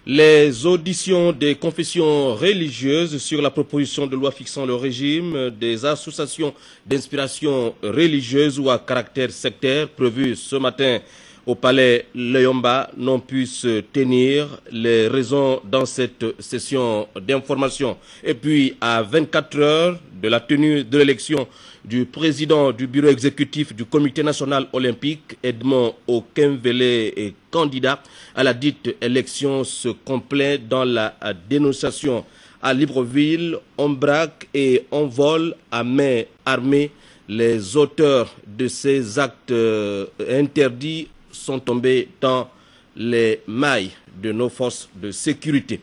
Les auditions des confessions religieuses sur la proposition de loi fixant le régime des associations d'inspiration religieuse ou à caractère sectaire prévues ce matin au palais Leyomba n'ont pu se tenir. Les raisons dans cette session d'information. Et puis à 24 heures de la tenue de l'élection du président du bureau exécutif du comité national olympique, Edmond Okemvele, est candidat à la dite élection, se complaît dans la dénonciation. À Libreville, on braque et on vole à main armée. Les auteurs de ces actes interdits sont tombés dans les mailles de nos forces de sécurité.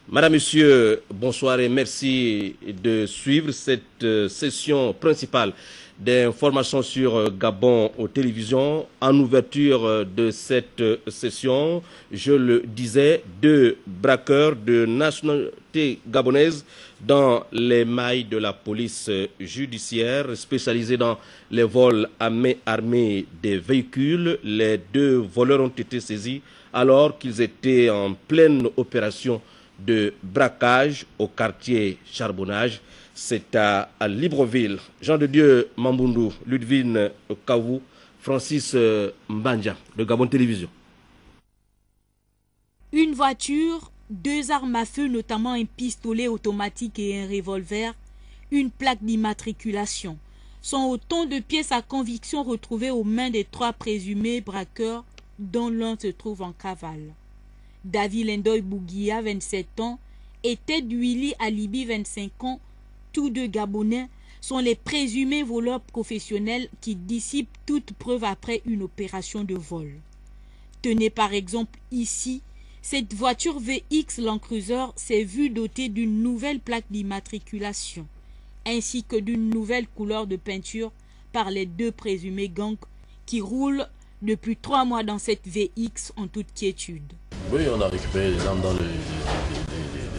Madame, Monsieur, bonsoir et merci de suivre cette session principale d'information sur Gabon aux télévisions. En ouverture de cette session, je le disais, 2 braqueurs de nationalité gabonaise dans les mailles de la police judiciaire spécialisée dans les vols à main armée des véhicules. Les 2 voleurs ont été saisis alors qu'ils étaient en pleine opération de braquage au quartier Charbonnage. C'est à Libreville. Jean de Dieu Mambundu, Ludwine Kavou, Francis Mbanja de Gabon Télévision. Une voiture, 2 armes à feu, notamment un pistolet automatique et un revolver, une plaque d'immatriculation, sont autant de pièces à conviction retrouvées aux mains des 3 présumés braqueurs dont l'un se trouve en cavale. David Lendoy Bouguia, 27 ans, et Ted Willy Alibi, 25 ans, tous 2 Gabonais, sont les présumés voleurs professionnels qui dissipent toute preuve après une opération de vol. Tenez par exemple ici, cette voiture VX Land Cruiser s'est vue dotée d'une nouvelle plaque d'immatriculation, ainsi que d'une nouvelle couleur de peinture par les 2 présumés gangs qui roulent depuis 3 mois dans cette VX en toute quiétude. Oui, on a récupéré les armes dans le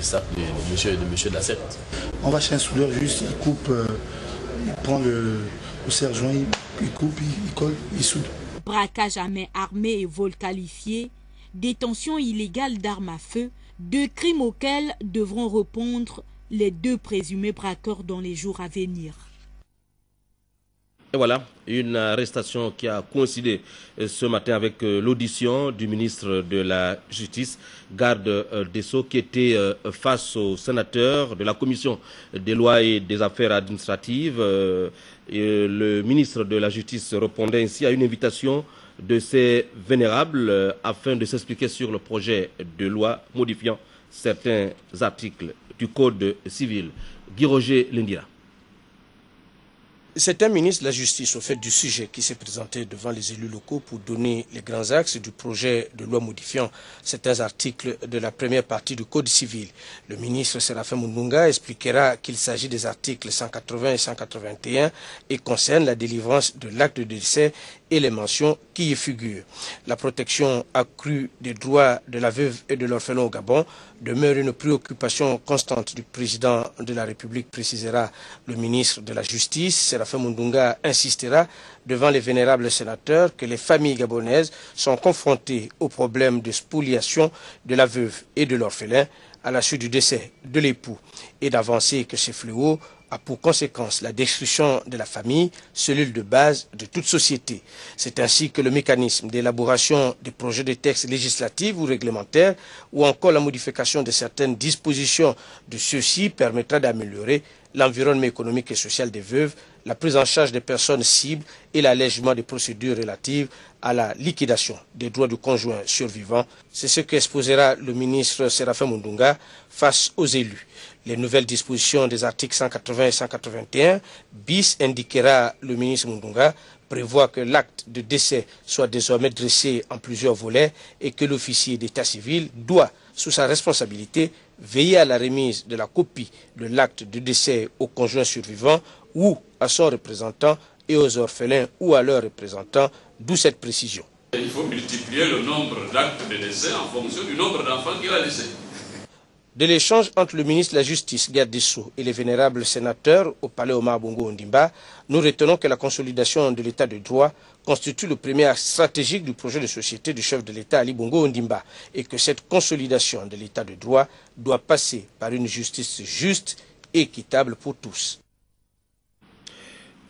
sac de monsieur de la secte. On va chez un soudeur, juste il coupe, il prend le serre-joint, il coupe, il colle, il soude. Braquage à main armée et vol qualifié, détention illégale d'armes à feu, 2 crimes auxquels devront répondre les 2 présumés braqueurs dans les jours à venir. Et voilà, une arrestation qui a coïncidé ce matin avec l'audition du ministre de la Justice, garde des Sceaux, qui était face au sénateur de la Commission des lois et des affaires administratives. Le ministre de la Justice répondait ainsi à une invitation de ces vénérables afin de s'expliquer sur le projet de loi modifiant certains articles du Code civil. Guy Roger Lindira. C'est un ministre de la Justice au fait du sujet qui s'est présenté devant les élus locaux pour donner les grands axes du projet de loi modifiant certains articles de la première partie du Code civil. Le ministre Séraphin Mundunga expliquera qu'il s'agit des articles 180 et 181 et concerne la délivrance de l'acte de décès et les mentions qui y figurent. La protection accrue des droits de la veuve et de l'orphelin au Gabon demeure une préoccupation constante du président de la République, précisera le ministre de la Justice. Séraphin Mundunga insistera devant les vénérables sénateurs que les familles gabonaises sont confrontées au problème de spoliation de la veuve et de l'orphelin à la suite du décès de l'époux et d'avancer que ces fléaux a pour conséquence la destruction de la famille, cellule de base de toute société. C'est ainsi que le mécanisme d'élaboration des projets de textes législatifs ou réglementaires ou encore la modification de certaines dispositions de ceux-ci permettra d'améliorer l'environnement économique et social des veuves, la prise en charge des personnes cibles et l'allègement des procédures relatives à la liquidation des droits du conjoint survivant. C'est ce qu'exposera le ministre Séraphin Mundunga face aux élus. Les nouvelles dispositions des articles 180 et 181 bis, indiquera le ministre Mundunga, prévoit que l'acte de décès soit désormais dressé en plusieurs volets et que l'officier d'état civil doit, sous sa responsabilité, veiller à la remise de la copie de l'acte de décès au conjoint survivant ou à son représentant et aux orphelins ou à leurs représentants, d'où cette précision. Il faut multiplier le nombre d'actes de décès en fonction du nombre d'enfants qu'il a laissés. De l'échange entre le ministre de la Justice, garde des Sceaux, et les vénérables sénateurs au palais Omar Bongo Ondimba, nous retenons que la consolidation de l'état de droit constitue le premier axe stratégique du projet de société du chef de l'État Ali Bongo Ondimba et que cette consolidation de l'état de droit doit passer par une justice juste et équitable pour tous.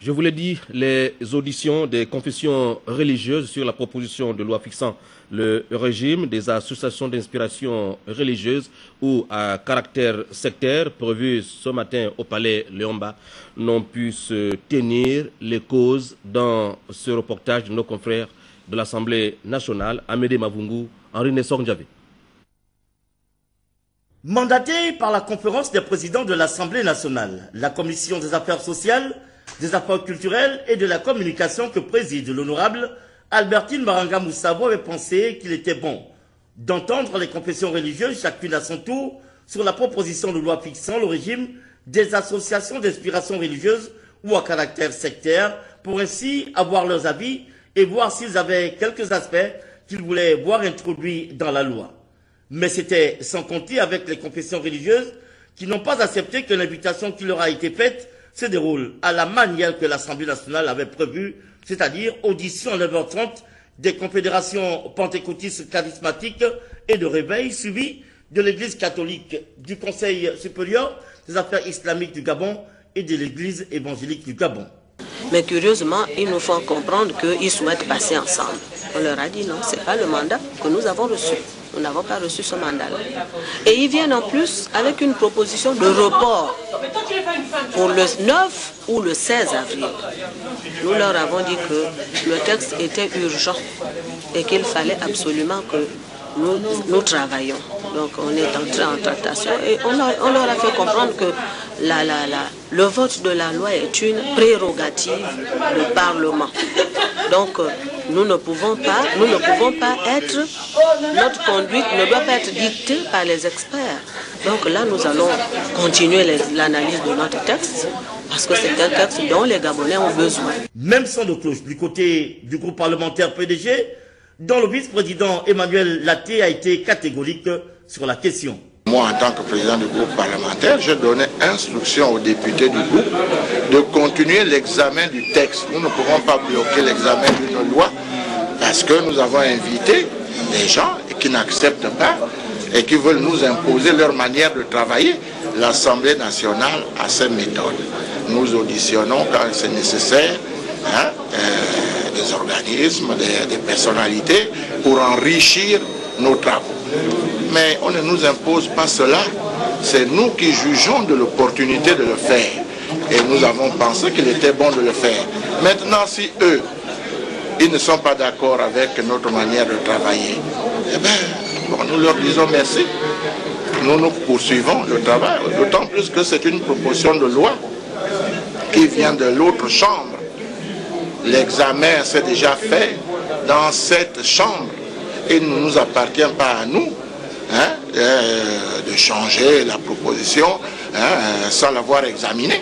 Je vous l'ai dit, les auditions des confessions religieuses sur la proposition de loi fixant le régime des associations d'inspiration religieuse ou à caractère sectaire prévues ce matin au palais Léomba n'ont pu se tenir. Les causes dans ce reportage de nos confrères de l'Assemblée nationale, Amédée Mavungu, Henri Nessor Ndjavé. Mandaté par la conférence des présidents de l'Assemblée nationale, la commission des affaires sociales, des affaires culturelles et de la communication que préside l'honorable Albertine Maranga Moussabo avait pensé qu'il était bon d'entendre les confessions religieuses, chacune à son tour, sur la proposition de loi fixant le régime des associations d'inspiration religieuse ou à caractère sectaire, pour ainsi avoir leurs avis et voir s'ils avaient quelques aspects qu'ils voulaient voir introduits dans la loi. Mais c'était sans compter avec les confessions religieuses qui n'ont pas accepté que l'invitation qui leur a été faite se déroule à la manière que l'Assemblée nationale avait prévue, c'est-à-dire audition à 9h30 des confédérations pentecôtistes charismatiques et de réveil, suivies de l'Église catholique, du Conseil supérieur des affaires islamiques du Gabon et de l'Église évangélique du Gabon. Mais curieusement, ils nous font comprendre qu'ils souhaitent passer ensemble. On leur a dit non, ce n'est pas le mandat que nous avons reçu. Nous n'avons pas reçu ce mandat-là. Et ils viennent en plus avec une proposition de report pour le 9 ou le 16 avril. Nous leur avons dit que le texte était urgent et qu'il fallait absolument que nous travaillions. Donc on est entré en tractation et on leur a fait comprendre que le vote de la loi est une prérogative du Parlement. Donc nous ne pouvons pas être, notre conduite ne doit pas être dictée par les experts. Donc là, nous allons continuer l'analyse de notre texte, parce que c'est un texte dont les Gabonais ont besoin. Même son de cloche du côté du groupe parlementaire PDG, dont le vice-président Emmanuel Laté a été catégorique sur la question. Moi, en tant que président du groupe parlementaire, je donnais instruction aux députés du groupe de continuer l'examen du texte. Nous ne pouvons pas bloquer l'examen d'une loi parce que nous avons invité des gens qui n'acceptent pas et qui veulent nous imposer leur manière de travailler. L'Assemblée nationale a ses méthodes. Nous auditionnons quand c'est nécessaire des organismes, des personnalités pour enrichir nos travaux. Mais on ne nous impose pas cela. C'est nous qui jugeons de l'opportunité de le faire. Et nous avons pensé qu'il était bon de le faire. Maintenant, si eux, ils ne sont pas d'accord avec notre manière de travailler, eh bien, bon, nous leur disons merci. Nous poursuivons le travail, d'autant plus que c'est une proposition de loi qui vient de l'autre chambre. L'examen s'est déjà fait dans cette chambre. Et il ne nous appartient pas à nous de changer la proposition sans l'avoir examinée.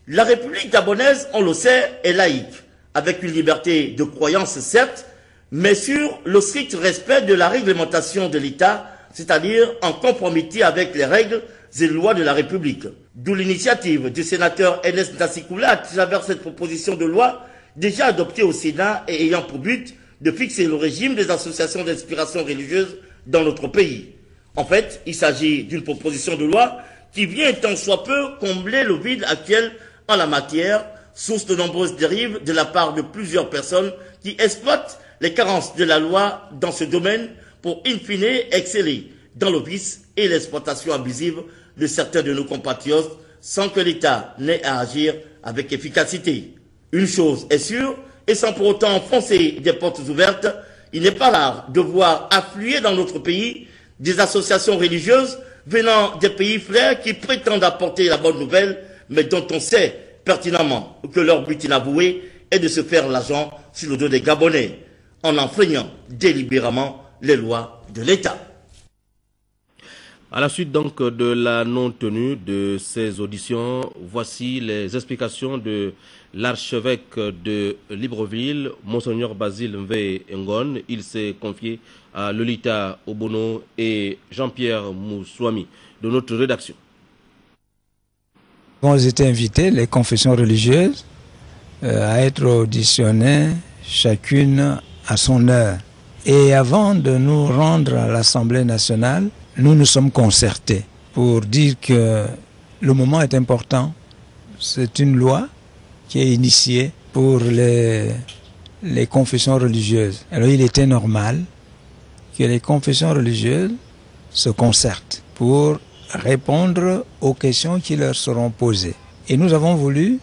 La République gabonaise, on le sait, est laïque, avec une liberté de croyance certes, mais sur le strict respect de la réglementation de l'État, c'est-à-dire en conformité avec les règles et lois de la République. D'où l'initiative du sénateur Ernest Nasikoula à travers cette proposition de loi déjà adoptée au Sénat et ayant pour but de fixer le régime des associations d'inspiration religieuse dans notre pays. En fait, il s'agit d'une proposition de loi qui vient tant soit peu combler le vide actuel en la matière, source de nombreuses dérives de la part de plusieurs personnes qui exploitent les carences de la loi dans ce domaine pour in fine exceller dans le vice et l'exploitation abusive de certains de nos compatriotes sans que l'État n'ait à agir avec efficacité. Une chose est sûre, et sans pour autant enfoncer des portes ouvertes, il n'est pas rare de voir affluer dans notre pays des associations religieuses venant des pays frères qui prétendent apporter la bonne nouvelle, mais dont on sait pertinemment que leur but inavoué est de se faire l'argent sur le dos des Gabonais, en enfreignant délibérément les lois de l'État. À la suite donc de la non-tenue de ces auditions, voici les explications de l'archevêque de Libreville, Monseigneur Basile Mve Ngon. Il s'est confié à Lolita Obono et Jean-Pierre Moussoumi de notre rédaction. Nous avons été invités, les confessions religieuses, à être auditionnées chacune à son heure. Et avant de nous rendre à l'Assemblée nationale, nous nous sommes concertés pour dire que le moment est important. C'est une loi qui est initiée pour les confessions religieuses. Alors il était normal que les confessions religieuses se concertent pour répondre aux questions qui leur seront posées. Et nous avons voulu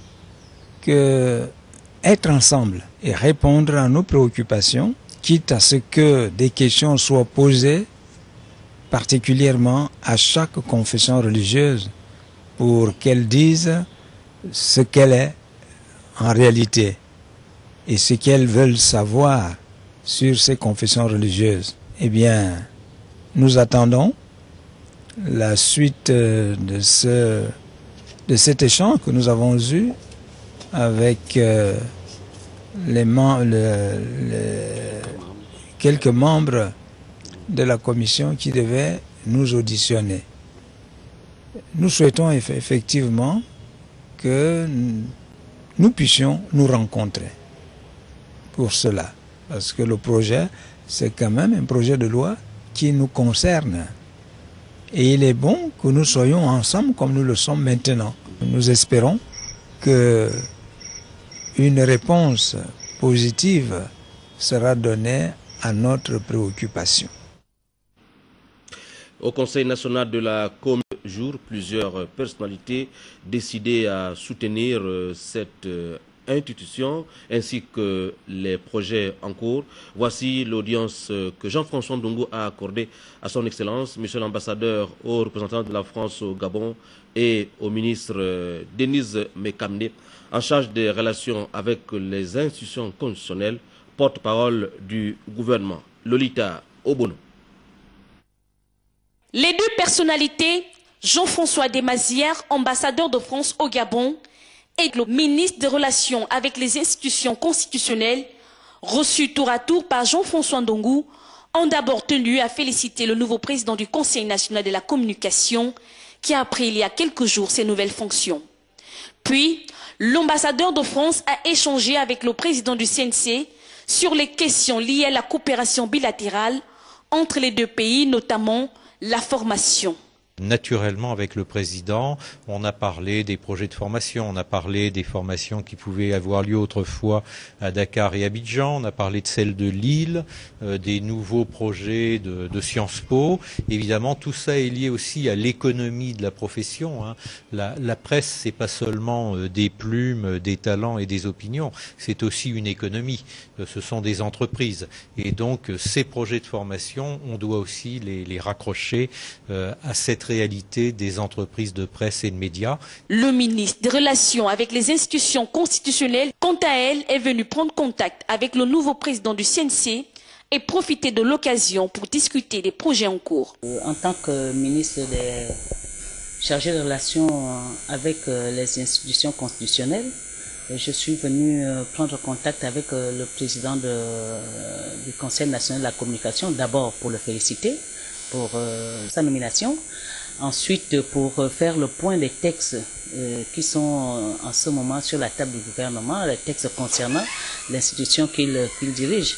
être ensemble et répondre à nos préoccupations, quitte à ce que des questions soient posées particulièrement à chaque confession religieuse pour qu'elle dise ce qu'elle est en réalité et ce qu'elles veulent savoir sur ces confessions religieuses. Eh bien, nous attendons la suite de cet échange que nous avons eu avec quelques membres de la commission qui devaient nous auditionner. Nous souhaitons effectivement que nous puissions nous rencontrer pour cela. Parce que le projet, c'est quand même un projet de loi qui nous concerne. Et il est bon que nous soyons ensemble comme nous le sommes maintenant. Nous espérons que une réponse positive sera donnée à notre préoccupation. Au Conseil national de la Com jour, plusieurs personnalités décidées à soutenir cette institution ainsi que les projets en cours. Voici l'audience que Jean-François Ndongo a accordée à son Excellence, Monsieur l'ambassadeur au représentant de la France au Gabon et au ministre Denise Mekamne, en charge des relations avec les institutions constitutionnelles, porte-parole du gouvernement. Lolita Obono. Les deux personnalités, Jean-François Desmazières, ambassadeur de France au Gabon, et le ministre des Relations avec les institutions constitutionnelles, reçus tour à tour par Jean-François Ndongo, ont d'abord tenu à féliciter le nouveau président du Conseil national de la communication qui a pris il y a quelques jours ses nouvelles fonctions. Puis, l'ambassadeur de France a échangé avec le président du CNC sur les questions liées à la coopération bilatérale entre les deux pays, notamment la formation. Naturellement, avec le président, on a parlé des projets de formation, on a parlé des formations qui pouvaient avoir lieu autrefois à Dakar et Abidjan, on a parlé de celles de Lille, des nouveaux projets de Sciences Po. Évidemment, tout ça est lié aussi à l'économie de la profession. La presse, c'est pas seulement des plumes, des talents et des opinions, c'est aussi une économie. Ce sont des entreprises. Et donc, ces projets de formation, on doit aussi les raccrocher à cette réalité des entreprises de presse et de médias. Le ministre des Relations avec les institutions constitutionnelles, quant à elle, est venu prendre contact avec le nouveau président du CNC et profiter de l'occasion pour discuter des projets en cours. En tant que ministre chargé de relations avec les institutions constitutionnelles, je suis venu prendre contact avec le président du Conseil national de la communication, d'abord pour le féliciter pour sa nomination, ensuite pour faire le point des textes qui sont en ce moment sur la table du gouvernement, les textes concernant l'institution qu'il dirige.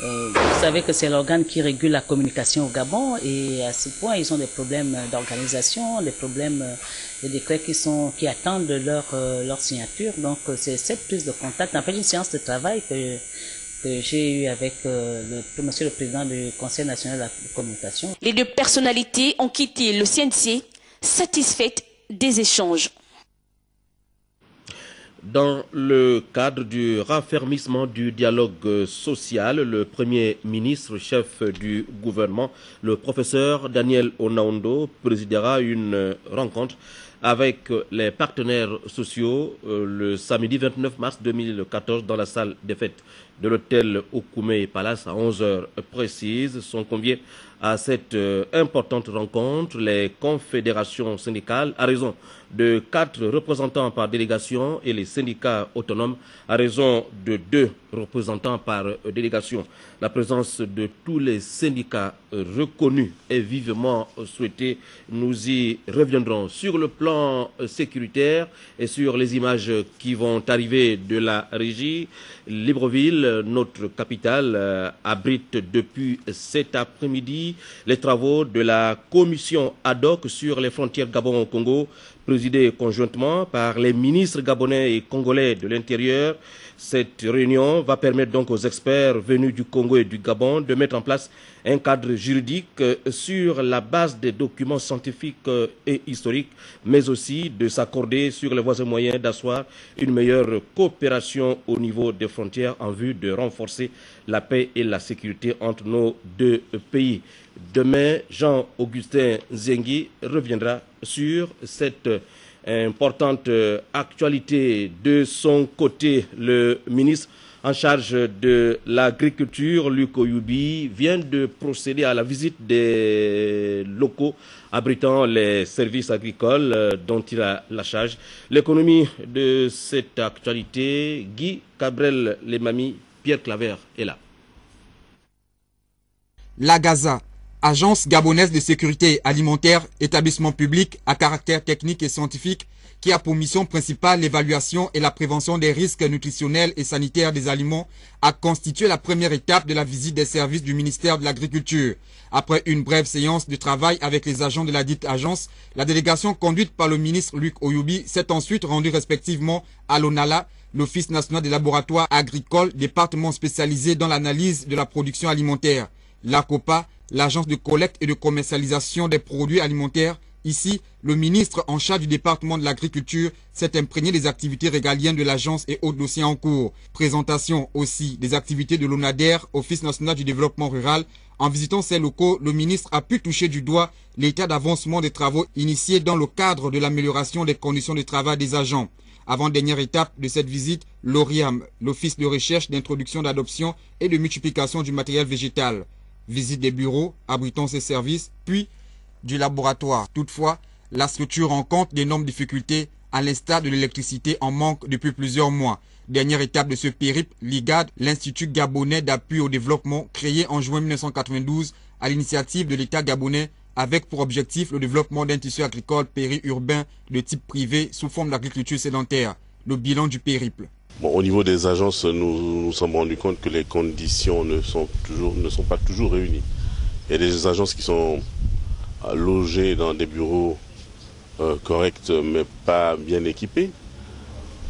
Vous savez que c'est l'organe qui régule la communication au Gabon et à ce point ils ont des problèmes d'organisation, des problèmes, des décrets qui attendent leur signature. Donc c'est cette prise de contact, en fait une séance de travail que j'ai eu avec monsieur le président du Conseil national de la communication. Les deux personnalités ont quitté le CNC satisfaites des échanges. Dans le cadre du raffermissement du dialogue social, le Premier ministre, chef du gouvernement, le professeur Daniel Onaondo, présidera une rencontre avec les partenaires sociaux le samedi 29 mars 2014 dans la salle des fêtes de l'hôtel Okume Palace à 11h précises. Sont conviés à cette importante rencontre les confédérations syndicales à raison de 4 représentants par délégation et les syndicats autonomes à raison de 2 représentants par délégation. La présence de tous les syndicats reconnus est vivement souhaitée. Nous y reviendrons sur le plan sécuritaire et sur les images qui vont arriver de la régie. Libreville, notre capitale, abrite depuis cet après-midi les travaux de la commission ad hoc sur les frontières Gabon-Congo, présidée conjointement par les ministres gabonais et congolais de l'Intérieur. Cette réunion va permettre donc aux experts venus du Congo et du Gabon de mettre en place un cadre juridique sur la base des documents scientifiques et historiques, mais aussi de s'accorder sur les voies et moyens d'asseoir une meilleure coopération au niveau des frontières en vue de renforcer la paix et la sécurité entre nos 2 pays. Demain, Jean-Augustin Zengi reviendra sur cette importante actualité. De son côté, le ministre en charge de l'agriculture, Luc Oyubi, vient de procéder à la visite des locaux abritant les services agricoles dont il a la charge. L'économie de cette actualité, Guy Cabrel Lemami, Pierre Claver est là. La Gaza, agence gabonaise de sécurité alimentaire, établissement public à caractère technique et scientifique qui a pour mission principale l'évaluation et la prévention des risques nutritionnels et sanitaires des aliments, a constitué la première étape de la visite des services du ministère de l'Agriculture. Après une brève séance de travail avec les agents de la dite agence, la délégation conduite par le ministre Luc Oyubi s'est ensuite rendue respectivement à l'ONALA, l'Office national des laboratoires agricoles, département spécialisé dans l'analyse de la production alimentaire, l'ACOPA, l'agence de collecte et de commercialisation des produits alimentaires. Ici, le ministre en charge du département de l'agriculture s'est imprégné des activités régaliennes de l'agence et autres dossiers en cours. Présentation aussi des activités de l'ONADER, Office national du développement rural. En visitant ces locaux, le ministre a pu toucher du doigt l'état d'avancement des travaux initiés dans le cadre de l'amélioration des conditions de travail des agents. Avant-dernière étape de cette visite, l'ORIAM, l'Office de recherche, d'introduction, d'adoption et de multiplication du matériel végétal. Visite des bureaux abritant ces services, puis du laboratoire. Toutefois, la structure rencontre d'énormes difficultés, à l'instar de l'électricité en manque depuis plusieurs mois. Dernière étape de ce périple, l'IGAD, l'Institut gabonais d'appui au développement, créé en juin 1992 à l'initiative de l'État gabonais, avec pour objectif le développement d'un tissu agricole périurbain de type privé sous forme d'agriculture sédentaire. Le bilan du périple. Bon, au niveau des agences, nous nous sommes rendus compte que les conditions ne sont pas toujours réunies. Il y a des agences qui sont logées dans des bureaux corrects mais pas bien équipés.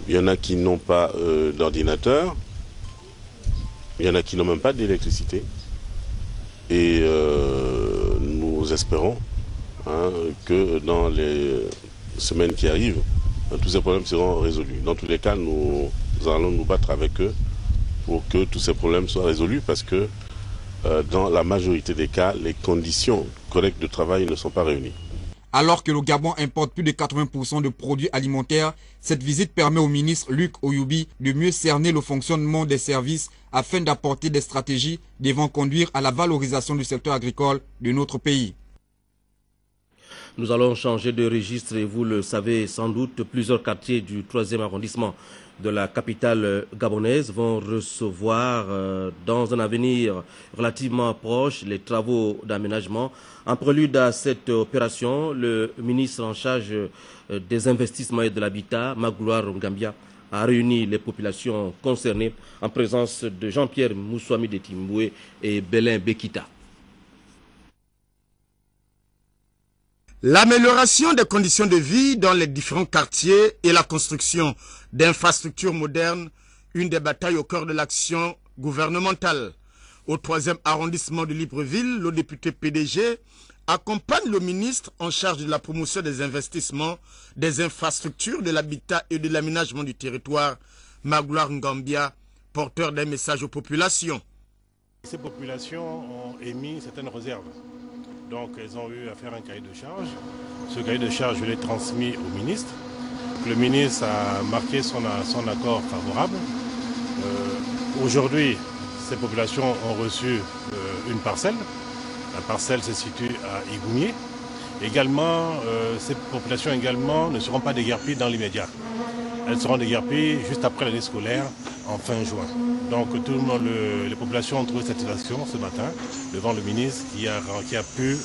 Il y en a qui n'ont pas d'ordinateur. Il y en a qui n'ont même pas d'électricité. Et nous espérons que dans les semaines qui arrivent, tous ces problèmes seront résolus. Dans tous les cas, nous allons nous battre avec eux pour que tous ces problèmes soient résolus parce que dans la majorité des cas, les conditions correctes de travail ne sont pas réunies. Alors que le Gabon importe plus de 80% de produits alimentaires, cette visite permet au ministre Luc Oyubi de mieux cerner le fonctionnement des services afin d'apporter des stratégies devant conduire à la valorisation du secteur agricole de notre pays. Nous allons changer de registre et vous le savez sans doute, plusieurs quartiers du 3e arrondissement de la capitale gabonaise vont recevoir dans un avenir relativement proche les travaux d'aménagement. En prélude à cette opération, le ministre en charge des investissements et de l'habitat, Magloire Ngambia, a réuni les populations concernées en présence de Jean-Pierre Moussouami de Timboué et Belin Bekita. L'amélioration des conditions de vie dans les différents quartiers et la construction d'infrastructures modernes, une des batailles au cœur de l'action gouvernementale. Au 3e arrondissement de Libreville, le député PDG accompagne le ministre en charge de la promotion des investissements, des infrastructures, de l'habitat et de l'aménagement du territoire, Magloire Ngambia, porteur d'un message aux populations. Ces populations ont émis certaines réserves. Donc elles ont eu à faire un cahier de charge Ce cahier de charge, je l'ai transmis au ministre. Le ministre a marqué son accord favorable. Aujourd'hui, ces populations ont reçu une parcelle. La parcelle se situe à Igoumié. Également, ces populations également ne seront pas déguerpies dans l'immédiat. Elles seront déguerpies juste après l'année scolaire, en fin juin. Donc tout le monde, les populations ont trouvé satisfaction ce matin devant le ministre qui a pu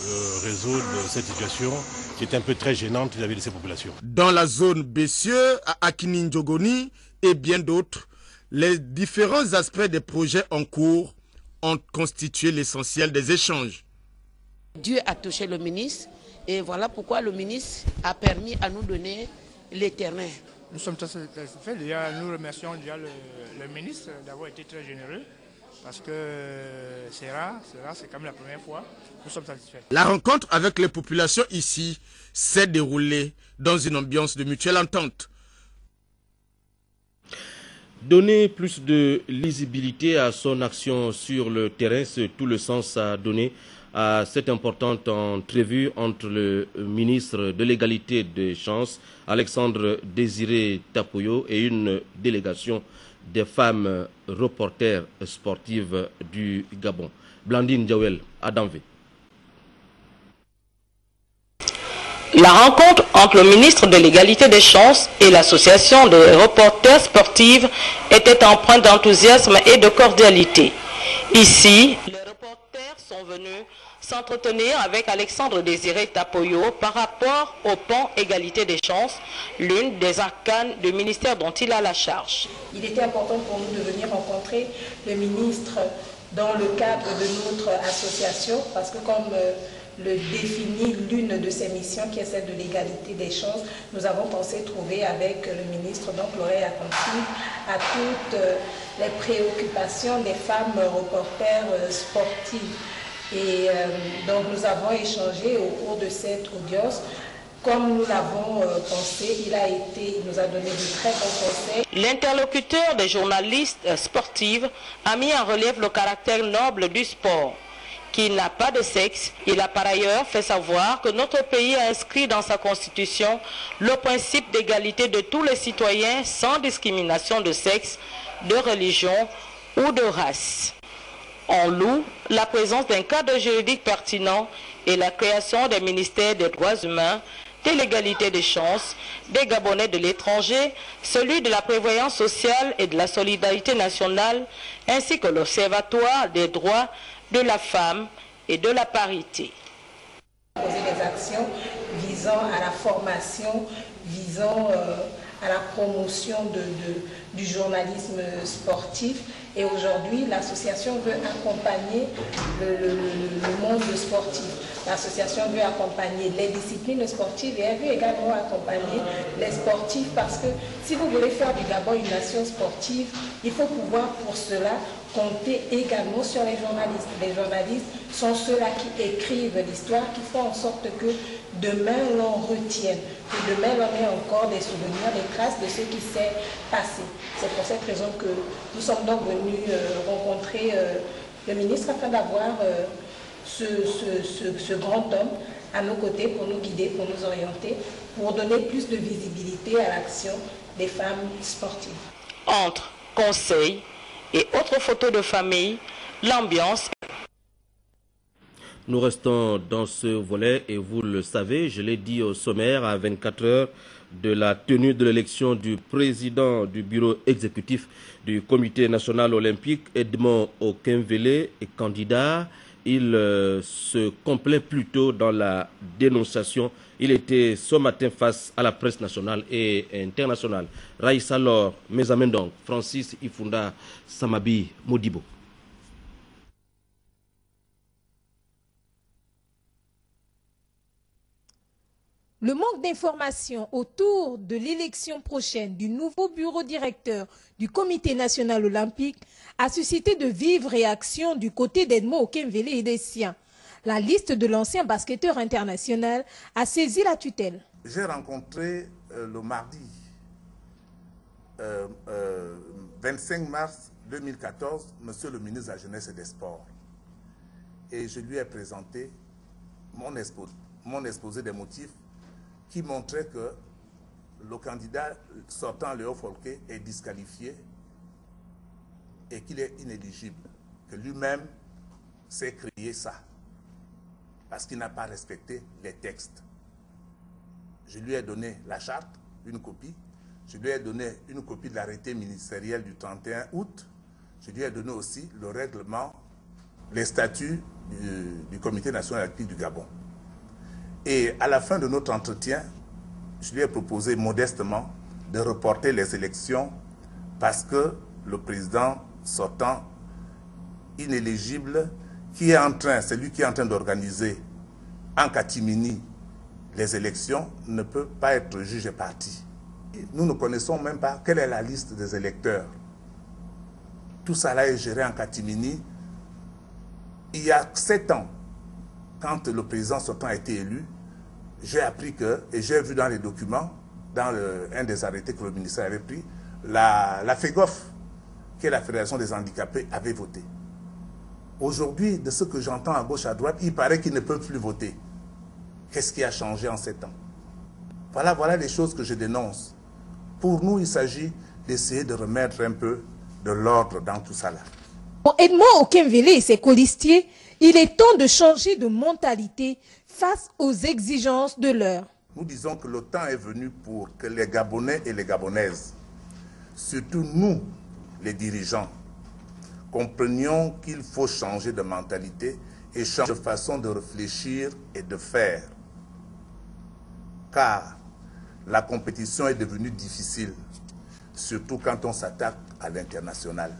résoudre cette situation qui est un peu très gênante vis-à-vis de ces populations. Dans la zone Bessieux, à Akini-Ndjogoni et bien d'autres, les différents aspects des projets en cours ont constitué l'essentiel des échanges. Dieu a touché le ministre et voilà pourquoi le ministre a permis à nous donner les terrains. Nous sommes très satisfaits. Nous remercions déjà le ministre d'avoir été très généreux parce que c'est rare, c'est quand même la première fois. Nous sommes satisfaits. La rencontre avec les populations ici s'est déroulée dans une ambiance de mutuelle entente. Donner plus de lisibilité à son action sur le terrain, c'est tout le sens à donner à cette importante entrevue entre le ministre de l'Égalité des chances, Alexandre Désiré Tapoyo, et une délégation des femmes reporters sportives du Gabon. Blandine Diawel, à Danvé. La rencontre entre le ministre de l'Égalité des chances et l'association des reporters sportifs était empreinte d'enthousiasme et de cordialité. Ici, les reporters sont venus s'entretenir avec Alexandre Désiré Tapoyo par rapport au plan Égalité des chances, l'une des arcanes du ministère dont il a la charge. Il était important pour nous de venir rencontrer le ministre dans le cadre de notre association parce que comme le définit l'une de ses missions qui est celle de l'égalité des chances, nous avons pensé trouver avec le ministre donc l'oreille attentive à toutes les préoccupations des femmes reporters sportives. Et donc nous avons échangé au cours de cette audience. Comme nous l'avons pensé, il nous a donné de très bons conseils. L'interlocuteur des journalistes sportifs a mis en relief le caractère noble du sport, qui n'a pas de sexe. Il a par ailleurs fait savoir que notre pays a inscrit dans sa constitution le principe d'égalité de tous les citoyens sans discrimination de sexe, de religion ou de race. On loue la présence d'un cadre juridique pertinent et la création des ministères des droits humains, de l'égalité des chances, des Gabonais de l'étranger, celui de la prévoyance sociale et de la solidarité nationale, ainsi que l'Observatoire des droits de la femme et de la parité. Poser des actions visant à la formation, visant à la promotion du journalisme sportif. Et aujourd'hui, l'association veut accompagner le monde sportif. L'association veut accompagner les disciplines sportives et elle veut également accompagner les sportifs parce que si vous voulez faire du Gabon une nation sportive, il faut pouvoir pour cela compter également sur les journalistes. Les journalistes sont ceux-là qui écrivent l'histoire, qui font en sorte que demain l'on retienne, que demain l'on ait encore des souvenirs, des traces de ce qui s'est passé. C'est pour cette raison que nous sommes donc venus rencontrer le ministre afin d'avoir ce grand homme à nos côtés pour nous guider, pour nous orienter, pour donner plus de visibilité à l'action des femmes sportives. Entre conseils et autres photos de famille, l'ambiance. Nous restons dans ce volet et vous le savez, je l'ai dit au sommaire, à 24 heures de la tenue de l'élection du président du bureau exécutif du Comité national olympique, Edmond Okemvele, est candidat. Il se complaît plutôt dans la dénonciation. Il était ce matin face à la presse nationale et internationale. Raïssa Lor, Mezamendong, Francis Ifunda, Samabi Modibo. Le manque d'informations autour de l'élection prochaine du nouveau bureau directeur du Comité national olympique a suscité de vives réactions du côté d'Edmond Okemvele et des siens. La liste de l'ancien basketteur international a saisi la tutelle. J'ai rencontré le mardi 25 mars 2014 monsieur le ministre de la Jeunesse et des Sports. Et je lui ai présenté mon exposé des motifs qui montrait que le candidat sortant Léo Folké est disqualifié et qu'il est inéligible, que lui-même s'est créé ça, parce qu'il n'a pas respecté les textes. Je lui ai donné la charte, une copie, je lui ai donné une copie de l'arrêté ministériel du 31 août, je lui ai donné aussi le règlement, les statuts du Comité national électif du Gabon. Et à la fin de notre entretien, je lui ai proposé modestement de reporter les élections parce que le président sortant inéligible, c'est lui qui est en train d'organiser en catimini les élections, ne peut pas être juge et parti. Nous ne connaissons même pas quelle est la liste des électeurs. Tout ça là est géré en catimini. Il y a 7 ans, quand le président sortant a été élu, j'ai appris que, et j'ai vu dans les documents, dans un des arrêtés que le ministère avait pris, la FEGOF, qui est la Fédération des handicapés, avait voté. Aujourd'hui, de ce que j'entends à gauche, à droite, il paraît qu'ils ne peuvent plus voter. Qu'est-ce qui a changé en 7 ans? Voilà les choses que je dénonce. Pour nous, il s'agit d'essayer de remettre un peu de l'ordre dans tout ça là. Pour Edmond Okemvele et ses colistiers, il est temps de changer de mentalité face aux exigences de l'heure. Nous disons que le temps est venu pour que les Gabonais et les Gabonaises, surtout nous, les dirigeants, comprenions qu'il faut changer de mentalité et changer de façon de réfléchir et de faire. Car la compétition est devenue difficile, surtout quand on s'attaque à l'international.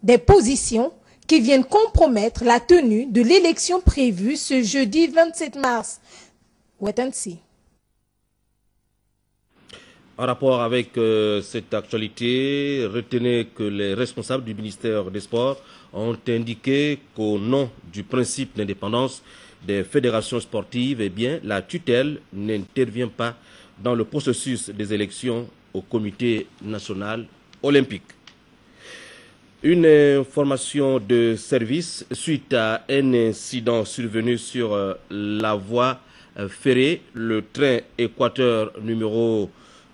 Des positions qui viennent compromettre la tenue de l'élection prévue ce jeudi 27 mars. Wait and see. En rapport avec cette actualité, retenez que les responsables du ministère des Sports ont indiqué qu'au nom du principe d'indépendance des fédérations sportives, eh bien, la tutelle n'intervient pas dans le processus des élections au Comité national olympique. Une information de service suite à un incident survenu sur la voie ferrée, le train Équateur numéro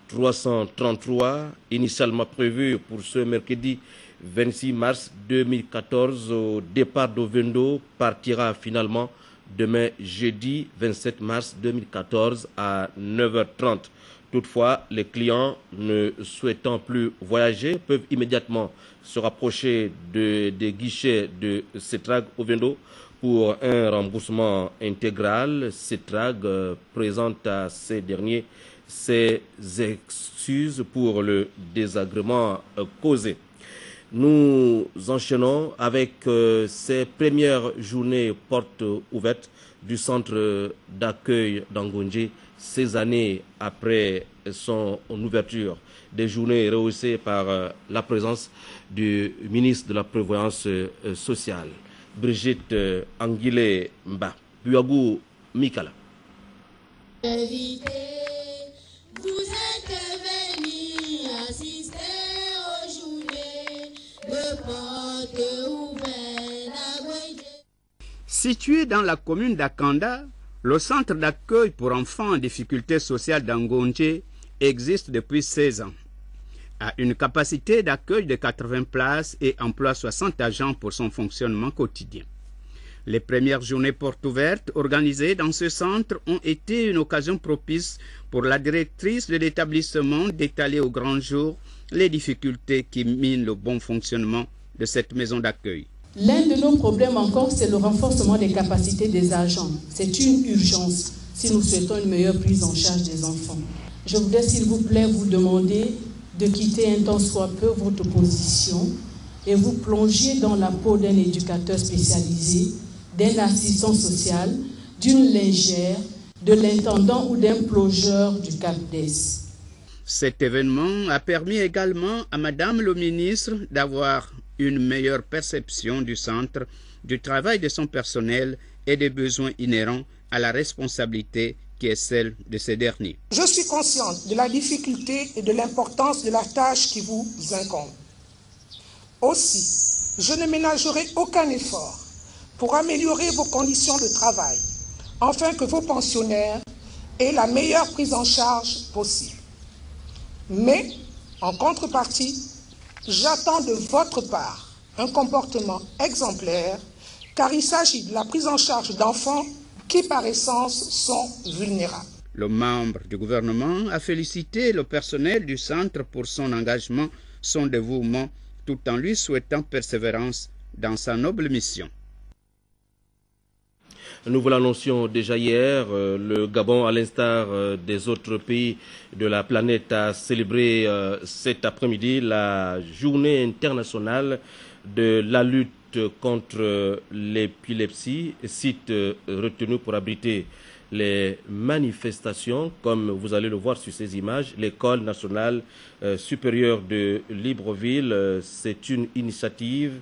333, initialement prévu pour ce mercredi 26 mars 2014 au départ d'Ovendo, partira finalement demain jeudi 27 mars 2014 à 9h30. Toutefois, les clients ne souhaitant plus voyager peuvent immédiatement se rapprocher des guichets de Cetrag Ovendo pour un remboursement intégral. Cetrag présente à ces derniers ses excuses pour le désagrément causé. Nous enchaînons avec ces premières journées portes ouvertes du centre d'accueil d'Angonji, 16 années après son ouverture. Des journées rehaussées par la présence du ministre de la Prévoyance sociale, Brigitte Anguilé Mba. Buagou Mikala. Vous êtes venus assister aux journées de portes ouvertes. Situé dans la commune d'Akanda, le centre d'accueil pour enfants en difficulté sociale d'Angonje existe depuis 16 ans. A une capacité d'accueil de 80 places et emploie 60 agents pour son fonctionnement quotidien. Les premières journées portes ouvertes organisées dans ce centre ont été une occasion propice pour la directrice de l'établissement d'étaler au grand jour les difficultés qui minent le bon fonctionnement de cette maison d'accueil. L'un de nos problèmes encore, c'est le renforcement des capacités des agents. C'est une urgence si nous souhaitons une meilleure prise en charge des enfants. Je voudrais, s'il vous plaît, vous demander de quitter un tant soit peu votre position et vous plonger dans la peau d'un éducateur spécialisé, d'un assistant social, d'une lingère, de l'intendant ou d'un plongeur du CAPDES. Cet événement a permis également à Madame le ministre d'avoir une meilleure perception du centre, du travail de son personnel et des besoins inhérents à la responsabilité qui est celle de ces derniers. Je suis consciente de la difficulté et de l'importance de la tâche qui vous incombe. Aussi, je ne ménagerai aucun effort pour améliorer vos conditions de travail, afin que vos pensionnaires et la meilleure prise en charge possible. Mais, en contrepartie, j'attends de votre part un comportement exemplaire, car il s'agit de la prise en charge d'enfants qui, par essence, sont vulnérables. Le membre du gouvernement a félicité le personnel du centre pour son engagement, son dévouement, tout en lui souhaitant persévérance dans sa noble mission. Nous vous l'annoncions déjà hier, le Gabon, à l'instar des autres pays de la planète, a célébré cet après-midi la journée internationale de la lutte contre l'épilepsie, site retenu pour abriter les manifestations, comme vous allez le voir sur ces images. L'école nationale supérieure de Libreville, c'est une initiative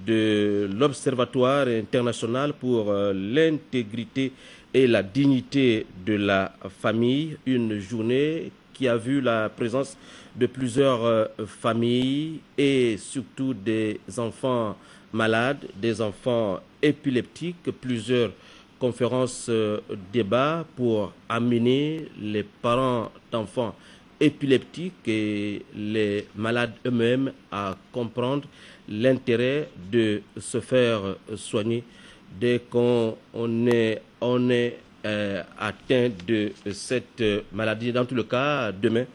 de l'Observatoire international pour l'intégrité et la dignité de la famille, une journée qui a vu la présence de plusieurs familles et surtout des enfants malades, des enfants épileptiques, plusieurs conférences, débats pour amener les parents d'enfants épileptiques et les malades eux-mêmes à comprendre l'intérêt de se faire soigner dès qu'on est atteint de cette maladie. Dans tout le cas, demain,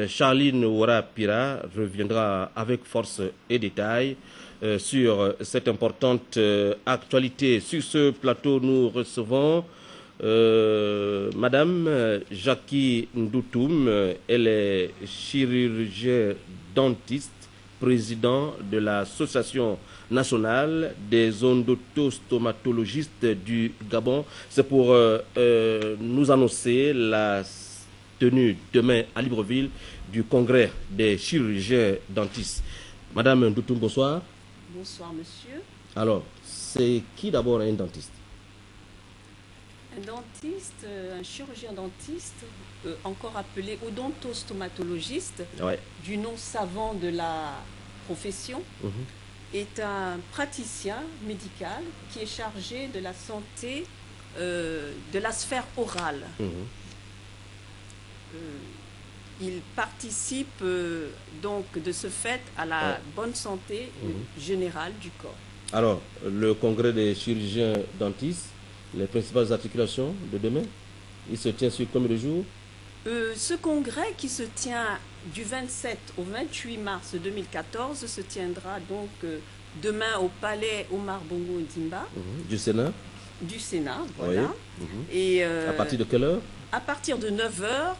Charline Ouara-Pira reviendra avec force et détails sur cette importante actualité. Sur ce plateau, nous recevons Madame Jackie Ndoutoum. Elle est chirurgienne dentiste, président de l'Association nationale des odontostomatologistes du Gabon. C'est pour nous annoncer la tenue demain à Libreville du congrès des chirurgiens dentistes. Madame Ndoutoum, bonsoir. Bonsoir, monsieur. Alors, c'est qui d'abord un dentiste? Un dentiste, un chirurgien dentiste, encore appelé odontostomatologiste, ouais, du nom savant de la profession, est un praticien médical qui est chargé de la santé de la sphère orale. Il participe donc de ce fait à la bonne santé générale du corps. Alors, le congrès des chirurgiens dentistes, les principales articulations de demain, il se tient sur combien de jours? Ce congrès qui se tient du 27 au 28 mars 2014 se tiendra donc demain au palais Omar Bongo Ondimba. Du Sénat? Du Sénat, voilà. Oui. Et, à partir de quelle heure? À partir de 9 h,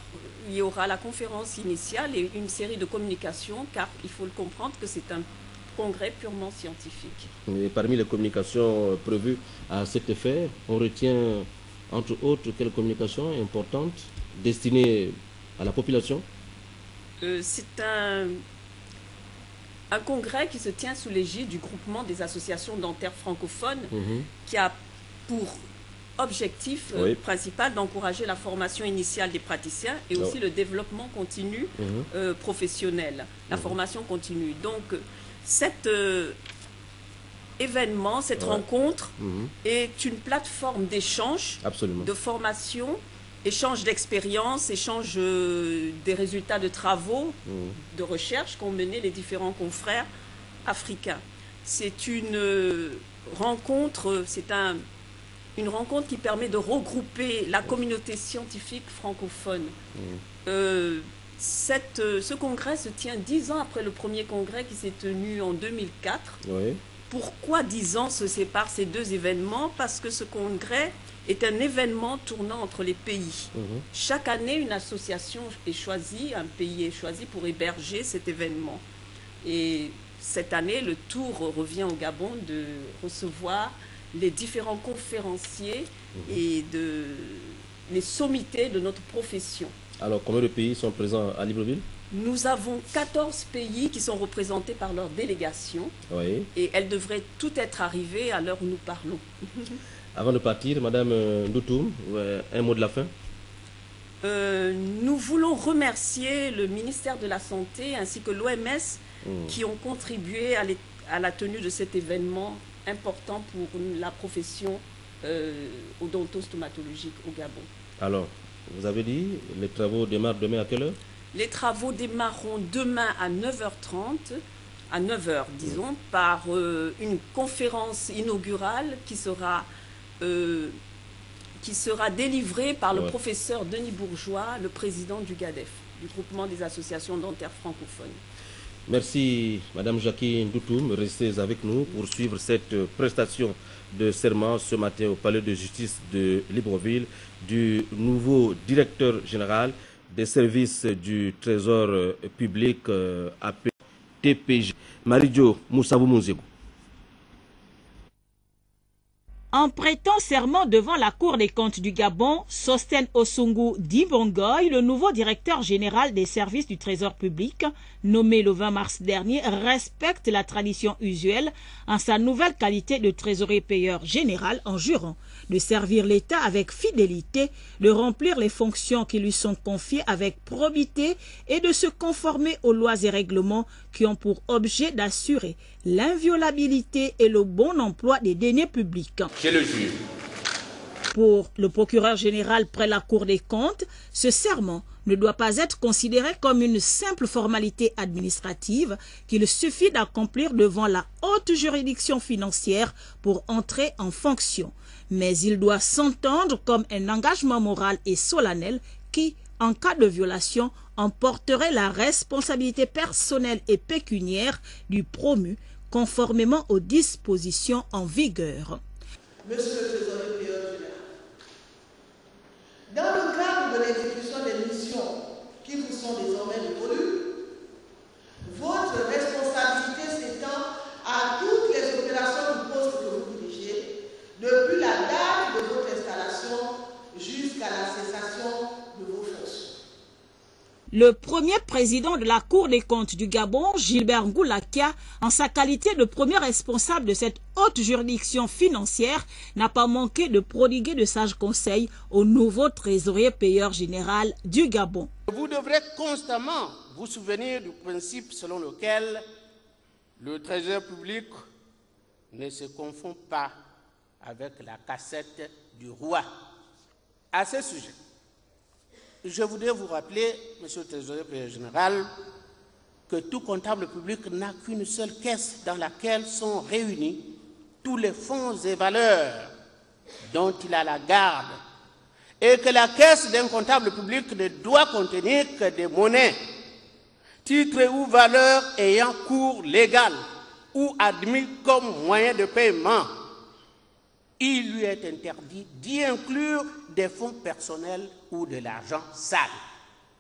il y aura la conférence initiale et une série de communications, car il faut le comprendre que c'est un congrès purement scientifique. Et parmi les communications prévues à cet effet, on retient entre autres quelles communications importantes destinées à la population? C'est un congrès qui se tient sous l'égide du groupement des associations dentaires francophones qui a pour objectif principal d'encourager la formation initiale des praticiens et aussi le développement continu professionnel, la formation continue. Donc cet événement, cette rencontre est une plateforme d'échange, de formation, échange d'expériences, échange des résultats de travaux, de recherche qu'ont mené les différents confrères africains. C'est une rencontre, une rencontre qui permet de regrouper la communauté scientifique francophone. Ce congrès se tient 10 ans après le premier congrès qui s'est tenu en 2004. Pourquoi 10 ans se séparent ces deux événements? Parce que ce congrès est un événement tournant entre les pays. Chaque année, une association est choisie, un pays est choisi pour héberger cet événement. Et cette année, le tour revient au Gabon de recevoir les différents conférenciers et les sommités de notre profession. Alors, combien de pays sont présents à Libreville? Nous avons 14 pays qui sont représentés par leur délégation. Et elles devraient toutes être arrivées à l'heure où nous parlons. Avant de partir, Madame Ndoutoum, un mot de la fin? Nous voulons remercier le ministère de la Santé ainsi que l'OMS qui ont contribué à la tenue de cet événement important pour la profession odontostomatologique au Gabon. Alors, Vous avez dit, les travaux démarrent demain à quelle heure? Les travaux démarreront demain à 9h30, à 9h disons, par une conférence inaugurale qui sera délivrée par le professeur Denis Bourgeois, le président du GADEF, du groupement des associations dentaires francophones. Merci Madame Jackie Ndoutoum, restez avec nous pour suivre cette prestation de serment ce matin au Palais de justice de Libreville du nouveau directeur général des services du Trésor public appelé TPG. Marie-Jo Moussabou Mouzegou. En prêtant serment devant la Cour des comptes du Gabon, Sosten Osungu Dibongoy, le nouveau directeur général des services du Trésor public, nommé le 20 mars dernier, respecte la tradition usuelle en sa nouvelle qualité de trésorier payeur général en jurant de servir l'État avec fidélité, de remplir les fonctions qui lui sont confiées avec probité et de se conformer aux lois et règlements qui ont pour objet d'assurer l'inviolabilité et le bon emploi des deniers publics. Je le jure. Pour le procureur général près la Cour des comptes, ce serment ne doit pas être considéré comme une simple formalité administrative qu'il suffit d'accomplir devant la haute juridiction financière pour entrer en fonction. Mais il doit s'entendre comme un engagement moral et solennel qui, en cas de violation, emporterait la responsabilité personnelle et pécuniaire du promu conformément aux dispositions en vigueur. Monsieur le trésorier payeur général, dans le cadre de l'exécution des missions qui vous sont désormais dévolues, votre responsabilité s'étend à toutes les opérations du poste que vous dirigez, depuis la date de votre installation jusqu'à la cessation de vos fonctions. Le premier président de la Cour des comptes du Gabon, Gilbert Ngoulakia, en sa qualité de premier responsable de cette haute juridiction financière, n'a pas manqué de prodiguer de sages conseils au nouveau trésorier payeur général du Gabon. Vous devrez constamment vous souvenir du principe selon lequel le trésor public ne se confond pas avec la cassette du roi. À ce sujet, je voudrais vous rappeler, monsieur le trésorier payeur général, que tout comptable public n'a qu'une seule caisse dans laquelle sont réunis tous les fonds et valeurs dont il a la garde, et que la caisse d'un comptable public ne doit contenir que des monnaies, titres ou valeurs ayant cours légal ou admis comme moyen de paiement. Il lui est interdit d'y inclure des fonds personnels ou de l'argent sale.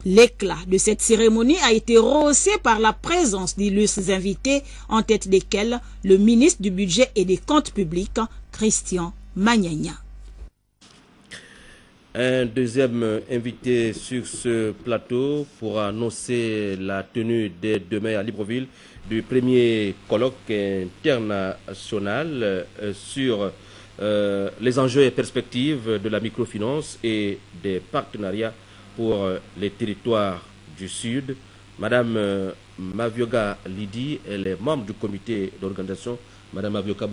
L'éclat de cette cérémonie a été rehaussé par la présence d'illustres invités, en tête desquels le ministre du Budget et des Comptes publics, Christian Magnagna. Un deuxième invité sur ce plateau pour annoncer la tenue dès demain à Libreville du premier colloque international sur les enjeux et perspectives de la microfinance et des partenariats pour les territoires du Sud. Madame Mavioga Lidi, elle est membre du comité d'organisation. Madame Mavioga,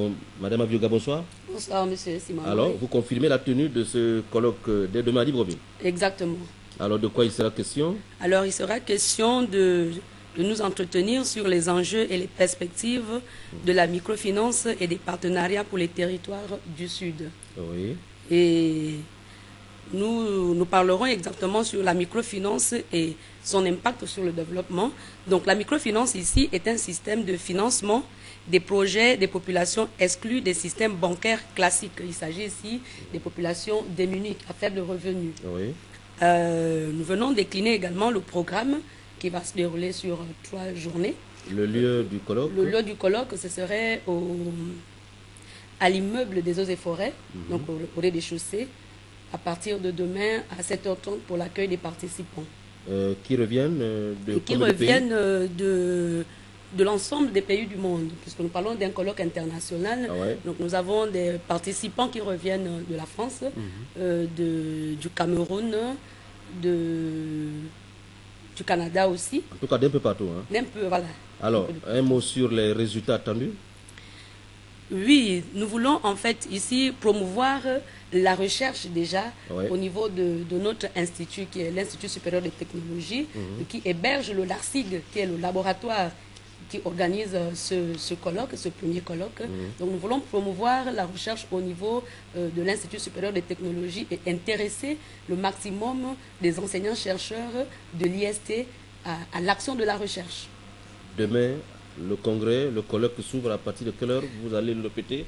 bonsoir. Bonsoir, monsieur Simon. Alors, vous confirmez la tenue de ce colloque dès demain à Libreville? Exactement. Alors, de quoi il sera question? Alors, il sera question de nous entretenir sur les enjeux et les perspectives de la microfinance et des partenariats pour les territoires du Sud. Oui. Et nous parlerons exactement sur la microfinance et son impact sur le développement. Donc la microfinance ici est un système de financement des projets des populations exclues des systèmes bancaires classiques. Il s'agit ici des populations démunies à faible revenu. Oui. Nous venons décliner également le programme qui va se dérouler sur 3 journées. Le lieu du colloque? Le lieu du colloque, ce serait à l'immeuble des Eaux et Forêts, donc au rez-de-chaussée, à partir de demain à 7h30 pour l'accueil des participants. Qui reviennent de l'ensemble des pays du monde, puisque nous parlons d'un colloque international. Ah ouais. Donc nous avons des participants qui reviennent de la France, du Cameroun, du Canada aussi. En tout cas, d'un peu partout. Hein. D'un peu, voilà. Alors, un mot sur les résultats attendus? Oui, nous voulons en fait ici promouvoir la recherche déjà au niveau de notre institut, qui est l'Institut supérieur des technologies, qui héberge le LARCIG, qui est le laboratoire qui organise ce colloque, ce premier colloque. Donc nous voulons promouvoir la recherche au niveau de l'Institut supérieur des technologies et intéresser le maximum des enseignants-chercheurs de l'IST à l'action de la recherche. Demain, le congrès, le colloque s'ouvre à partir de quelle heure? Vous allez le répéter?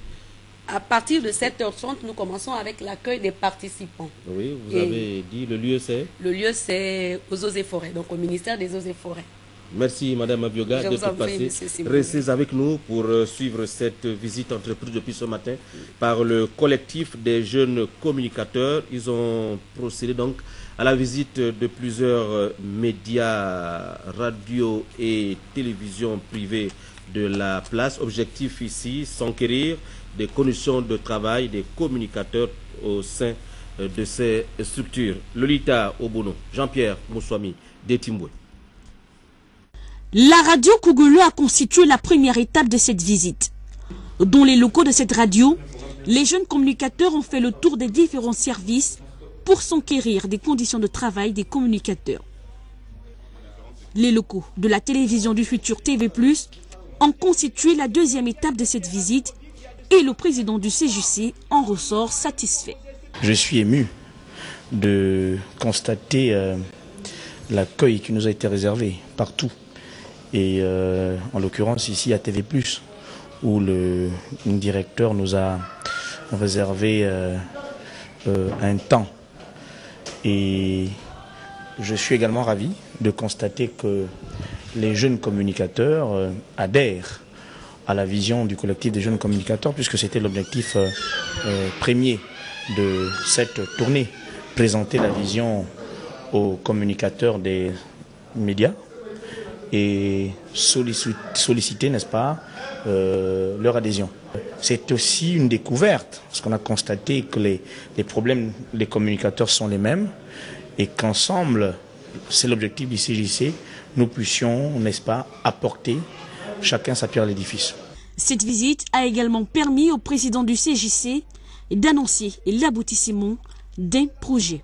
À partir de 7h30, nous commençons avec l'accueil des participants. Oui, vous avez dit, le lieu c'est? Le lieu c'est aux Eaux et Forêts, donc au ministère des Eaux et Forêts. Merci Madame Abioga d'être passée. Restez avec nous pour suivre cette visite entreprise depuis ce matin par le collectif des jeunes communicateurs. Ils ont procédé donc à la visite de plusieurs médias, radio et télévision privées de la place. Objectif ici, s'enquérir des conditions de travail des communicateurs au sein de ces structures. Lolita Obono, Jean-Pierre Moussouami, Détimboué. La radio Kougoulou a constitué la première étape de cette visite. Dans les locaux de cette radio, les jeunes communicateurs ont fait le tour des différents services pour s'enquérir des conditions de travail des communicateurs. Les locaux de la télévision du futur TV+, ont constitué la deuxième étape de cette visite et le président du CJC en ressort satisfait. Je suis ému de constater l'accueil qui nous a été réservé partout. Et en l'occurrence ici à TV+, où le directeur nous a réservé un temps. Et je suis également ravi de constater que les jeunes communicateurs adhèrent à la vision du collectif des jeunes communicateurs, puisque c'était l'objectif premier de cette tournée, présenter la vision aux communicateurs des médias et solliciter, n'est-ce pas, leur adhésion. C'est aussi une découverte, parce qu'on a constaté que les problèmes des communicateurs sont les mêmes et qu'ensemble, c'est l'objectif du CJC, nous puissions, n'est-ce pas, apporter chacun sa pierre à l'édifice. Cette visite a également permis au président du CJC d'annoncer l'aboutissement d'un projet.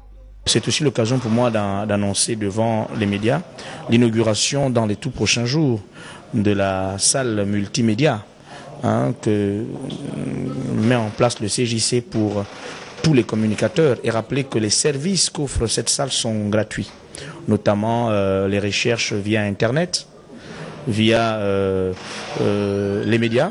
C'est aussi l'occasion pour moi d'annoncer devant les médias l'inauguration dans les tout prochains jours de la salle multimédia que met en place le CJC pour tous les communicateurs, et rappeler que les services qu'offre cette salle sont gratuits, notamment les recherches via Internet, via les médias,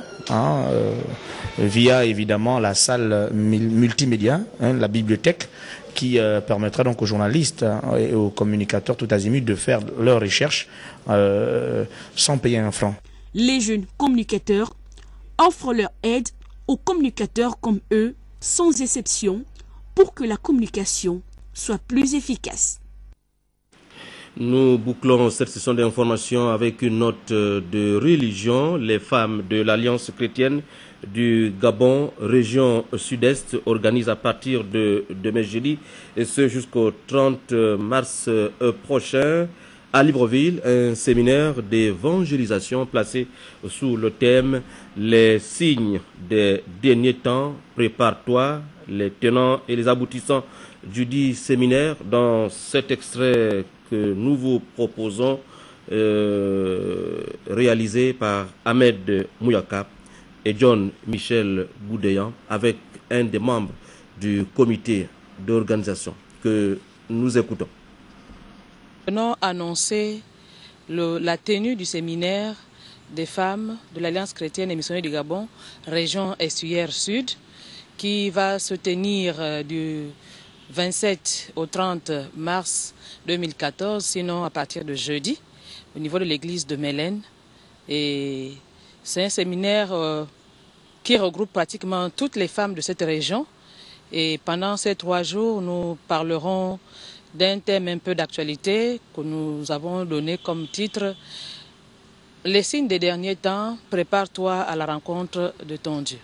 via évidemment la salle multimédia, la bibliothèque, qui permettra donc aux journalistes et aux communicateurs tout azimut de faire leurs recherches sans payer un franc. Les jeunes communicateurs offrent leur aide aux communicateurs comme eux, sans exception, pour que la communication soit plus efficace. Nous bouclons cette session d'information avec une note de religion. Les femmes de l'Alliance chrétienne du Gabon, région sud-est, organisent à partir de demain jeudi, et ce jusqu'au 30 mars prochain, à Libreville, un séminaire d'évangélisation placé sous le thème « Les signes des derniers temps, prépare-toi ». Les tenants et les aboutissants du dit séminaire, dans cet extrait que nous vous proposons, réalisé par Ahmed Mouyaka et John Michel Boudéan, avec un des membres du comité d'organisation que nous écoutons. Nous avons annoncé la tenue du séminaire des femmes de l'Alliance chrétienne et missionnaire du Gabon, région estuaire sud, qui va se tenir du 27 au 30 mars 2014, sinon à partir de jeudi, au niveau de l'église de Mélène. Et c'est un séminaire qui regroupe pratiquement toutes les femmes de cette région. Et pendant ces 3 jours, nous parlerons d'un thème un peu d'actualité que nous avons donné comme titre « Les signes des derniers temps, prépare-toi à la rencontre de ton Dieu ».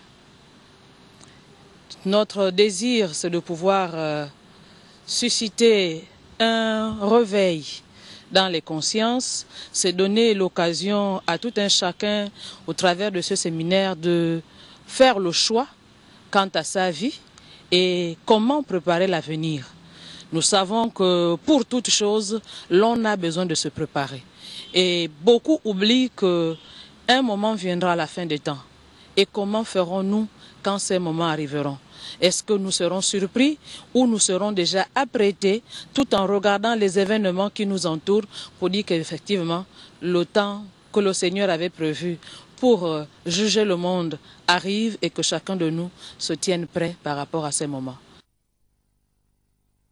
Notre désir, c'est de pouvoir susciter un réveil dans les consciences, c'est donner l'occasion à tout un chacun, au travers de ce séminaire, de faire le choix quant à sa vie et comment préparer l'avenir. Nous savons que pour toute chose, l'on a besoin de se préparer. Et beaucoup oublient qu'un moment viendra à la fin des temps. Et comment ferons-nous quand ces moments arriveront? Est-ce que nous serons surpris ou nous serons déjà apprêtés tout en regardant les événements qui nous entourent pour dire qu'effectivement, le temps que le Seigneur avait prévu pour juger le monde arrive et que chacun de nous se tienne prêt par rapport à ces moments.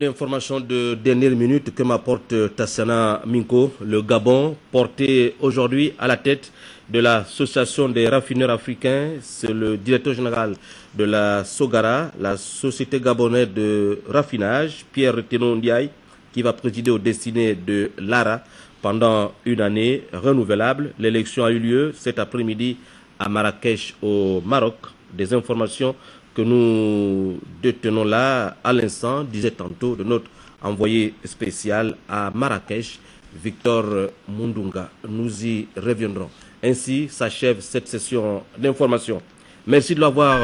L'information de dernière minute que m'apporte Tassana Minko, le Gabon, porté aujourd'hui à la tête de l'association des raffineurs africains. C'est le directeur général de la Sogara, la société gabonaise de raffinage, Pierre Tenon Ndiaye, qui va présider aux destinées de Lara pendant une année renouvelable. L'élection a eu lieu cet après-midi à Marrakech au Maroc. Des informations que nous détenons là à l'instant, disait tantôt de notre envoyé spécial à Marrakech, Victor Mundunga. Nous y reviendrons. Ainsi s'achève cette session d'information. Merci de l'avoir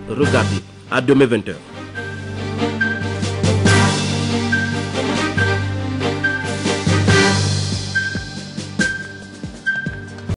regardé. À demain 20h.